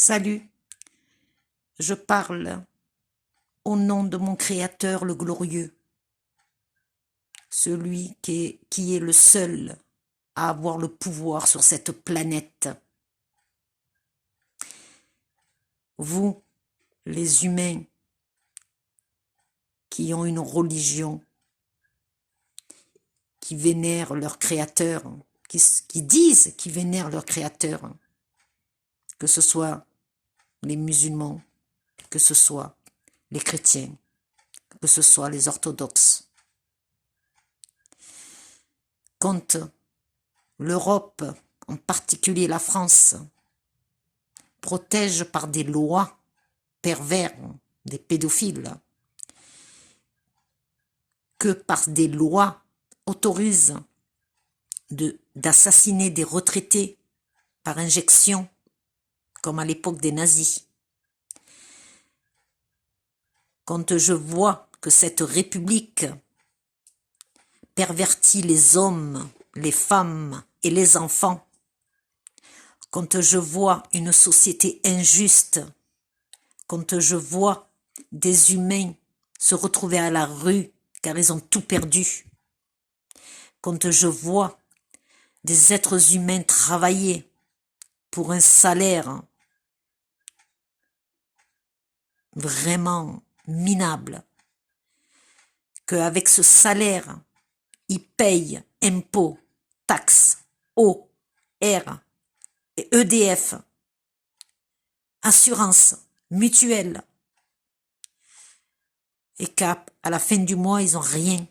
Salut, je parle au nom de mon Créateur le glorieux, celui qui est le seul à avoir le pouvoir sur cette planète. Vous, les humains, qui ont une religion, qui vénèrent leur Créateur, qui disent qu'ils vénèrent leur Créateur, que ce soit les musulmans, que ce soit les chrétiens, que ce soit les orthodoxes. Quand l'Europe, en particulier la France, protège par des lois pervers, des pédophiles, que par des lois autorise d'assassiner des retraités par injection, comme à l'époque des nazis. Quand je vois que cette république pervertit les hommes, les femmes et les enfants, quand je vois une société injuste, quand je vois des humains se retrouver à la rue car ils ont tout perdu, quand je vois des êtres humains travailler pour un salaire vraiment minable, qu'avec ce salaire, ils payent impôts, taxes, eau, air et EDF, assurance, mutuelle, et qu'à la fin du mois, ils n'ont rien,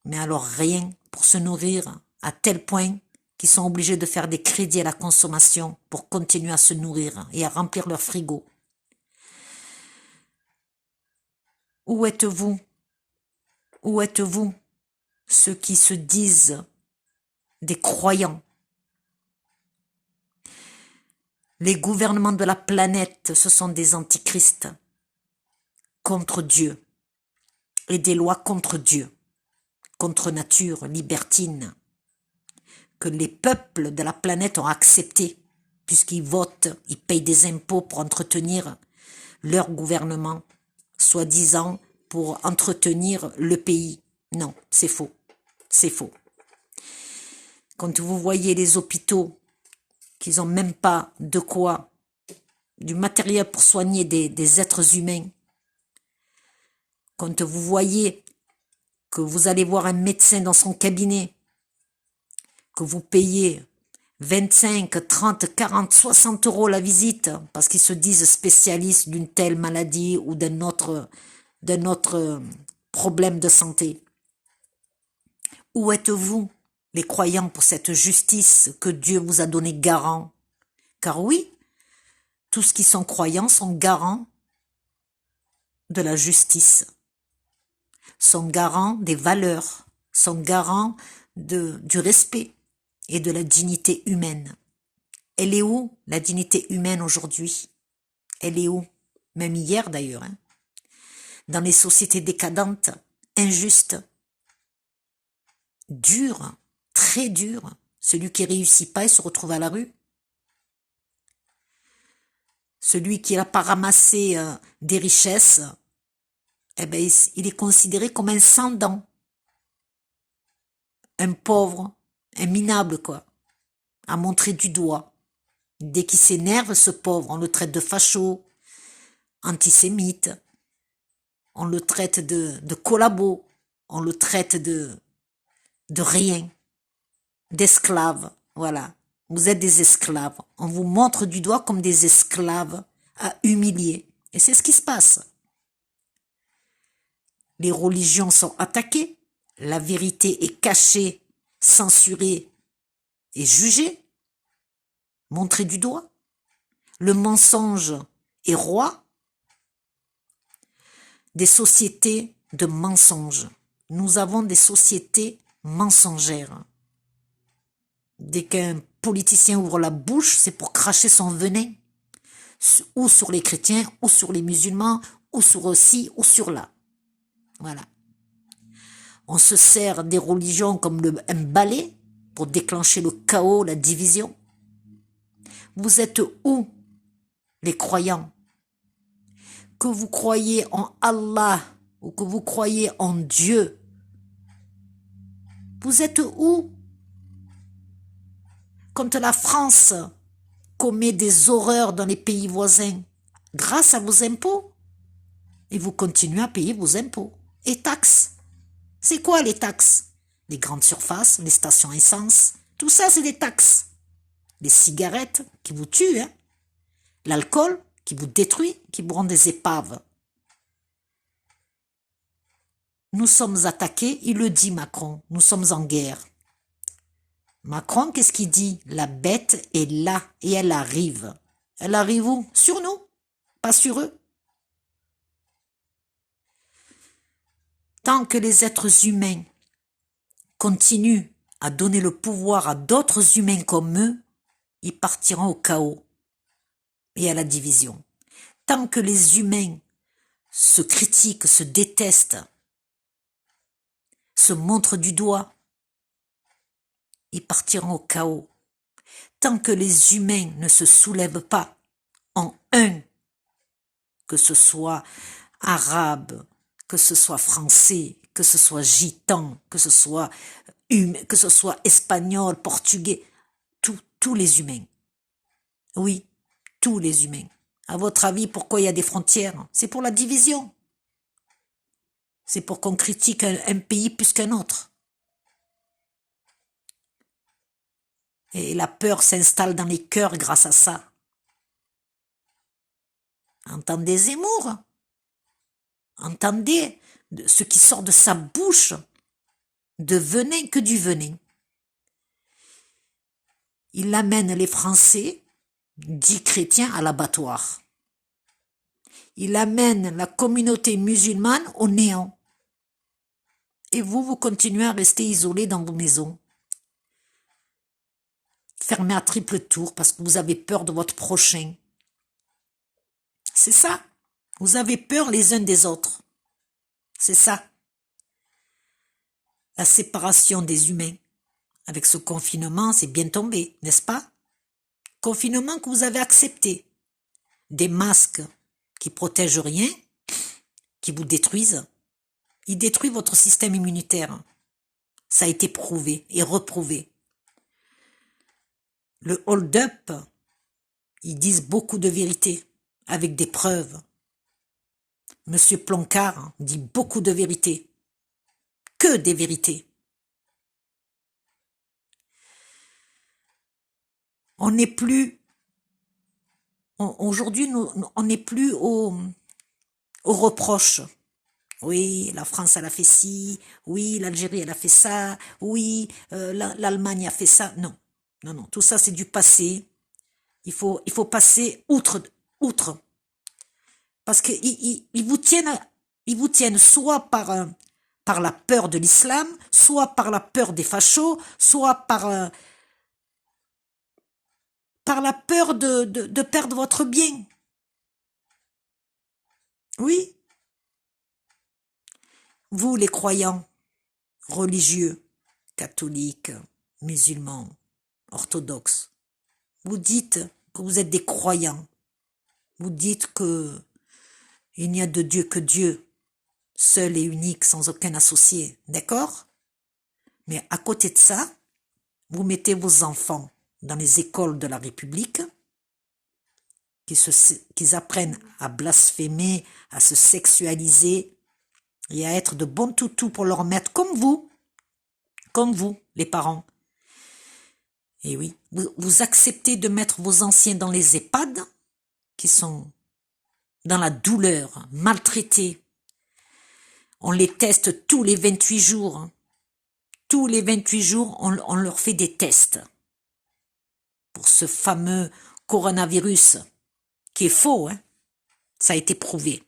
mais alors rien pour se nourrir, à tel point qu'ils sont obligés de faire des crédits à la consommation pour continuer à se nourrir et à remplir leur frigo. Où êtes-vous? Où êtes-vous, ceux qui se disent des croyants? Les gouvernements de la planète, ce sont des antichrists contre Dieu et des lois contre Dieu, contre nature libertine, que les peuples de la planète ont accepté, puisqu'ils votent, ils payent des impôts pour entretenir leur gouvernement, soi-disant pour entretenir le pays. Non, c'est faux, c'est faux. Quand vous voyez les hôpitaux, qu'ils n'ont même pas de quoi, du matériel pour soigner des êtres humains, quand vous voyez que vous allez voir un médecin dans son cabinet, que vous payez 25, 30, 40, 60 euros la visite, parce qu'ils se disent spécialistes d'une telle maladie ou d'un autre problème de santé. Où êtes-vous, les croyants, pour cette justice que Dieu vous a donnée garant? Car oui, tous ceux qui sont croyants sont garants de la justice, sont garants des valeurs, sont garants du respect et de la dignité humaine. Elle est où, la dignité humaine aujourd'hui? Elle est où? Même hier d'ailleurs, hein? Dans les sociétés décadentes, injustes, dures, très dures. Celui qui réussit pas, il se retrouve à la rue. Celui qui n'a pas ramassé des richesses, eh ben, il est considéré comme un sans-dent, un pauvre, un minable, quoi, à montrer du doigt. Dès qu'il s'énerve, ce pauvre, on le traite de facho, antisémite, on le traite de collabo, on le traite de rien, d'esclave, voilà. Vous êtes des esclaves. On vous montre du doigt comme des esclaves à humilier. Et c'est ce qui se passe. Les religions sont attaquées, la vérité est cachée, censurée et jugée, montrée du doigt. Le mensonge est roi. Des sociétés de mensonges. Nous avons des sociétés mensongères. Dès qu'un politicien ouvre la bouche, c'est pour cracher son venin, ou sur les chrétiens, ou sur les musulmans, ou sur ci, ou sur là. Voilà. On se sert des religions comme un balai pour déclencher le chaos, la division. Vous êtes où, les croyants, que vous croyez en Allah ou que vous croyez en Dieu, vous êtes où? Quand la France commet des horreurs dans les pays voisins, grâce à vos impôts, et vous continuez à payer vos impôts et taxes. C'est quoi les taxes? Les grandes surfaces, les stations essence, tout ça c'est des taxes. Les cigarettes qui vous tuent, hein? L'alcool qui vous détruit, qui vous rend des épaves. Nous sommes attaqués, il le dit Macron, nous sommes en guerre. Macron, qu'est-ce qu'il dit? La bête est là et elle arrive. Elle arrive où? Sur nous, pas sur eux. Tant que les êtres humains continuent à donner le pouvoir à d'autres humains comme eux, ils partiront au chaos et à la division. Tant que les humains se critiquent, se détestent, se montrent du doigt, ils partiront au chaos. Tant que les humains ne se soulèvent pas en un, que ce soit arabe, que ce soit français, que ce soit gitan, que ce soit espagnol, portugais, tous les humains. Oui, tous les humains. À votre avis, pourquoi il y a des frontières? C'est pour la division. C'est pour qu'on critique un pays plus qu'un autre. Et la peur s'installe dans les cœurs grâce à ça. Entendez Zemmour. Entendez ce qui sort de sa bouche, de venin que du venin. Il amène les Français, dits chrétiens, à l'abattoir. Il amène la communauté musulmane au néant. Et vous continuez à rester isolés dans vos maisons. Fermés à triple tour parce que vous avez peur de votre prochain. C'est ça. Vous avez peur les uns des autres. C'est ça. La séparation des humains. Avec ce confinement, c'est bien tombé, n'est-ce pas? Confinement que vous avez accepté. Des masques qui protègent rien, qui vous détruisent. Ils détruisent votre système immunitaire. Ça a été prouvé et reprouvé. Le hold-up, ils disent beaucoup de vérités, avec des preuves. Monsieur Ploncard dit beaucoup de vérités. Que des vérités. On n'est plus, aujourd'hui, on n'est plus au reproche. Oui, la France, elle a fait ci. Oui, l'Algérie, elle a fait ça. Oui, l'Allemagne a fait ça. Non, non, non. Tout ça, c'est du passé. Il faut passer outre. Parce qu'ils vous tiennent soit par la peur de l'islam, soit par la peur des fachos, soit par la peur de perdre votre bien. Oui. Vous, les croyants, religieux, catholiques, musulmans, orthodoxes, vous dites que vous êtes des croyants. Vous dites que il n'y a de Dieu que Dieu, seul et unique, sans aucun associé. D'accord? Mais à côté de ça, vous mettez vos enfants dans les écoles de la République, qu'ils apprennent à blasphémer, à se sexualiser et à être de bons toutous pour leur maître, comme vous, les parents. Et oui, vous acceptez de mettre vos anciens dans les EHPAD, qui sont dans la douleur, maltraités. On les teste tous les 28 jours. Tous les 28 jours, on leur fait des tests pour ce fameux coronavirus, qui est faux, hein. Ça a été prouvé.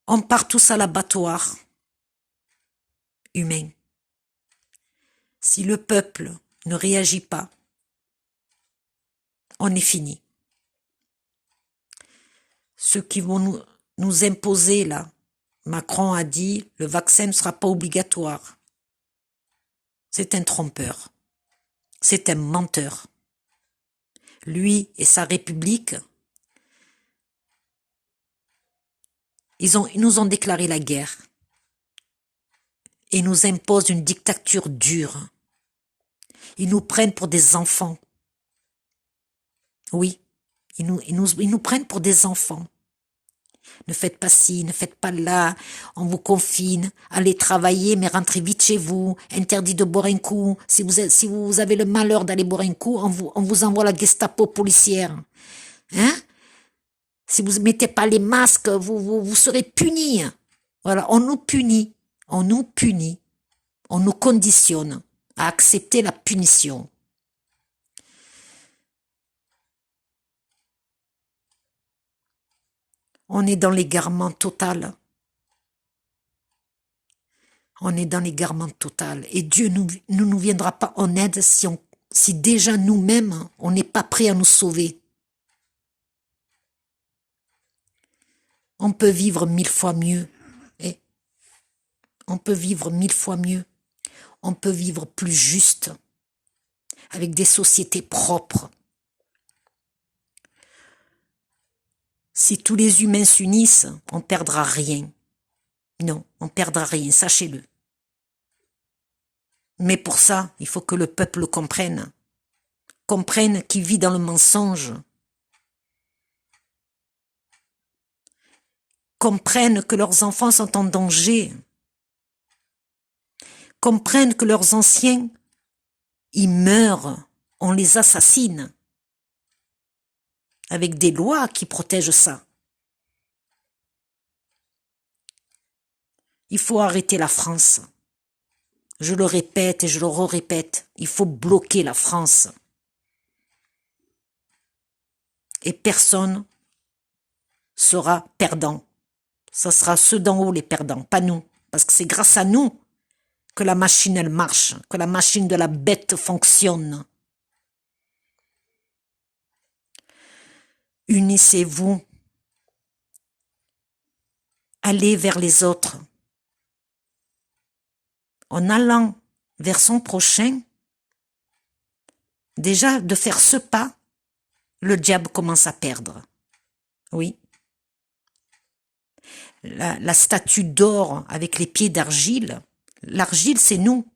On part tous à l'abattoir humain. Si le peuple ne réagit pas, on est fini. Ceux qui vont nous imposer là, Macron a dit, le vaccin ne sera pas obligatoire. C'est un trompeur. C'est un menteur. Lui et sa république, ils nous ont déclaré la guerre et nous imposent une dictature dure. Ils nous prennent pour des enfants. Oui, ils nous prennent pour des enfants. Ne faites pas ci, ne faites pas là, on vous confine, allez travailler mais rentrez vite chez vous, interdit de boire un coup, si vous avez le malheur d'aller boire un coup, on vous envoie la Gestapo policière. Hein? Si vous ne mettez pas les masques, vous serez punis. Voilà, on nous punit, on nous conditionne à accepter la punition. On est dans l'égarement total. On est dans l'égarement total. Et Dieu ne nous viendra pas en aide si déjà nous-mêmes, on n'est pas prêt à nous sauver. On peut vivre 1000 fois mieux. On peut vivre 1000 fois mieux. On peut vivre plus juste, avec des sociétés propres. Si tous les humains s'unissent, on ne perdra rien. Non, on ne perdra rien, sachez-le. Mais pour ça, il faut que le peuple comprenne qu'il vit dans le mensonge, comprennent que leurs enfants sont en danger, comprennent que leurs anciens, ils meurent, on les assassine, avec des lois qui protègent ça. Il faut arrêter la France. Je le répète et je le répète, il faut bloquer la France. Et personne sera perdant. Ce sera ceux d'en haut les perdants, pas nous. Parce que c'est grâce à nous que la machine, elle marche, que la machine de la bête fonctionne. Unissez-vous. Allez vers les autres. En allant vers son prochain, déjà de faire ce pas, le diable commence à perdre. Oui. La statue d'or avec les pieds d'argile, l'argile c'est nous.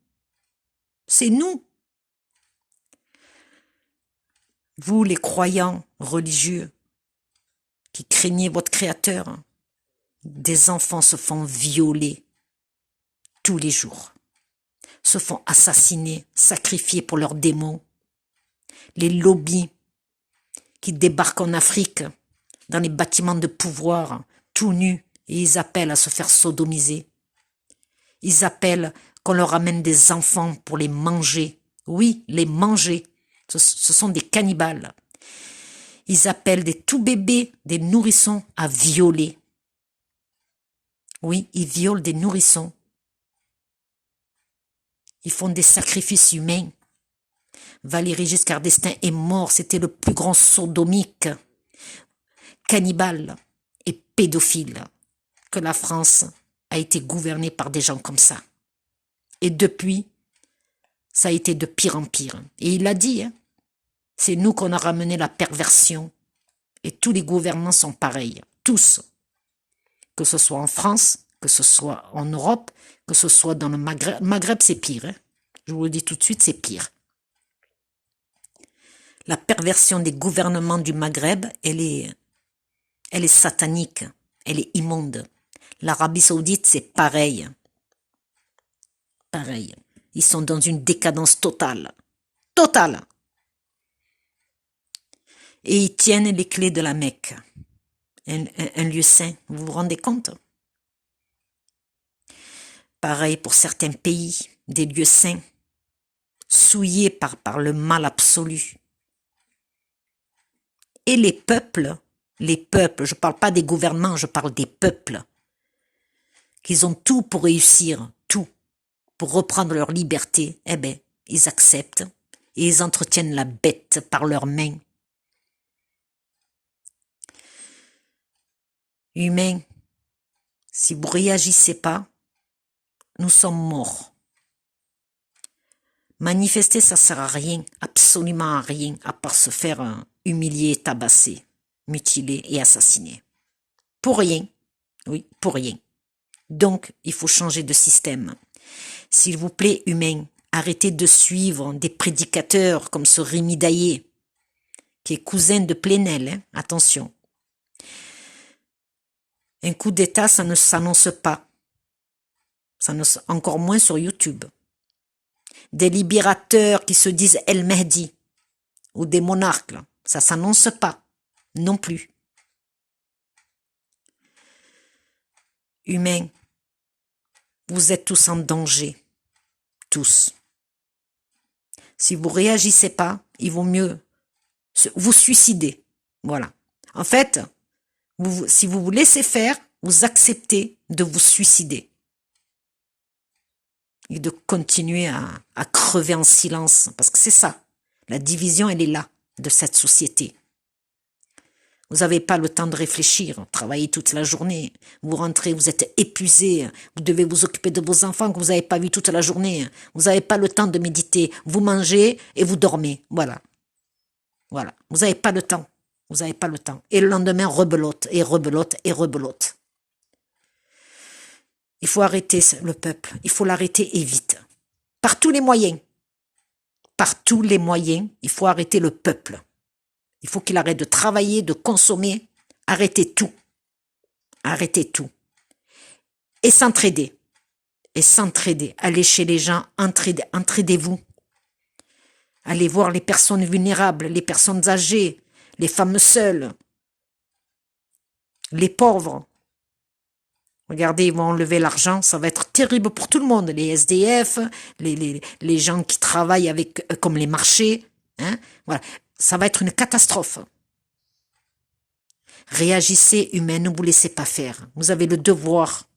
C'est nous. Vous les croyants religieux qui craignez votre Créateur, des enfants se font violer tous les jours, se font assassiner, sacrifier pour leurs démons. Les lobbies qui débarquent en Afrique dans les bâtiments de pouvoir, tout nus, et ils appellent à se faire sodomiser. Ils appellent qu'on leur amène des enfants pour les manger. Oui, les manger. Ce sont des cannibales. Ils appellent des tout bébés, des nourrissons à violer. Oui, ils violent des nourrissons. Ils font des sacrifices humains. Valéry Giscard d'Estaing est mort, c'était le plus grand sodomique, cannibale et pédophile que la France a été gouvernée par des gens comme ça. Et depuis, ça a été de pire en pire. Et il a dit, hein, c'est nous qu'on a ramené la perversion. Et tous les gouvernements sont pareils, tous. Que ce soit en France, que ce soit en Europe, que ce soit dans le Maghreb. Maghreb, c'est pire. Hein. Je vous le dis tout de suite, c'est pire. La perversion des gouvernements du Maghreb, elle est satanique, elle est immonde. L'Arabie Saoudite, c'est pareil. Pareil. Ils sont dans une décadence totale. Totale. Et ils tiennent les clés de la Mecque. Un lieu saint, vous vous rendez compte? Pareil pour certains pays, des lieux saints, souillés par le mal absolu. Et les peuples, je ne parle pas des gouvernements, je parle des peuples, qu'ils ont tout pour réussir, tout, pour reprendre leur liberté, eh bien, ils acceptent et ils entretiennent la bête par leurs mains. Humains, si vous ne réagissez pas, nous sommes morts. Manifester, ça ne sert à rien, absolument à rien, à part se faire humiliés, tabassés, mutilés et assassinés. Pour rien. Oui, pour rien. Donc, il faut changer de système. S'il vous plaît, humains, arrêtez de suivre des prédicateurs comme ce Rémi Daillé, qui est cousin de Plenel, hein, attention. Un coup d'État, ça ne s'annonce pas. Encore moins sur YouTube. Des libérateurs qui se disent El Mehdi, ou des monarques, là, ça s'annonce pas, non plus. Humains, vous êtes tous en danger, tous. Si vous réagissez pas, il vaut mieux vous suicider. Voilà. En fait, si vous vous laissez faire, vous acceptez de vous suicider. Et de continuer à crever en silence. Parce que c'est ça. La division, elle est là, de cette société. Vous n'avez pas le temps de réfléchir, travaillez toute la journée, vous rentrez, vous êtes épuisé, vous devez vous occuper de vos enfants que vous n'avez pas vus toute la journée, vous n'avez pas le temps de méditer, vous mangez et vous dormez, voilà. Voilà, vous n'avez pas le temps, vous n'avez pas le temps. Et le lendemain, rebelote, et rebelote, et rebelote. Il faut arrêter le peuple, il faut l'arrêter et vite. Par tous les moyens. Par tous les moyens, il faut arrêter le peuple. Il faut qu'il arrête de travailler, de consommer. Arrêtez tout. Arrêtez tout. Et s'entraider. Et s'entraider. Allez chez les gens, entraidez-vous. Allez voir les personnes vulnérables, les personnes âgées, les femmes seules, les pauvres. Regardez, ils vont enlever l'argent, ça va être terrible pour tout le monde. Les SDF, les gens qui travaillent avec, comme les marchés. Hein, voilà. Ça va être une catastrophe. Réagissez, humains, ne vous laissez pas faire. Vous avez le devoir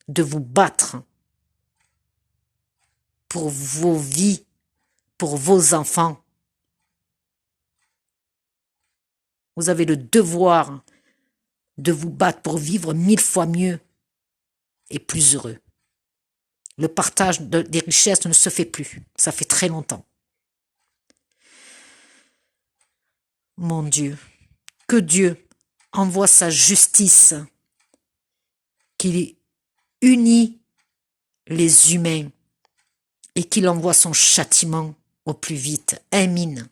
de vous battre pour vos vies, pour vos enfants. Vous avez le devoir de vous battre pour vivre 1000 fois mieux et plus heureux. Le partage des richesses ne se fait plus. Ça fait très longtemps. Mon Dieu, que Dieu envoie sa justice qui unit les humains et qu'il envoie son châtiment au plus vite. Amin.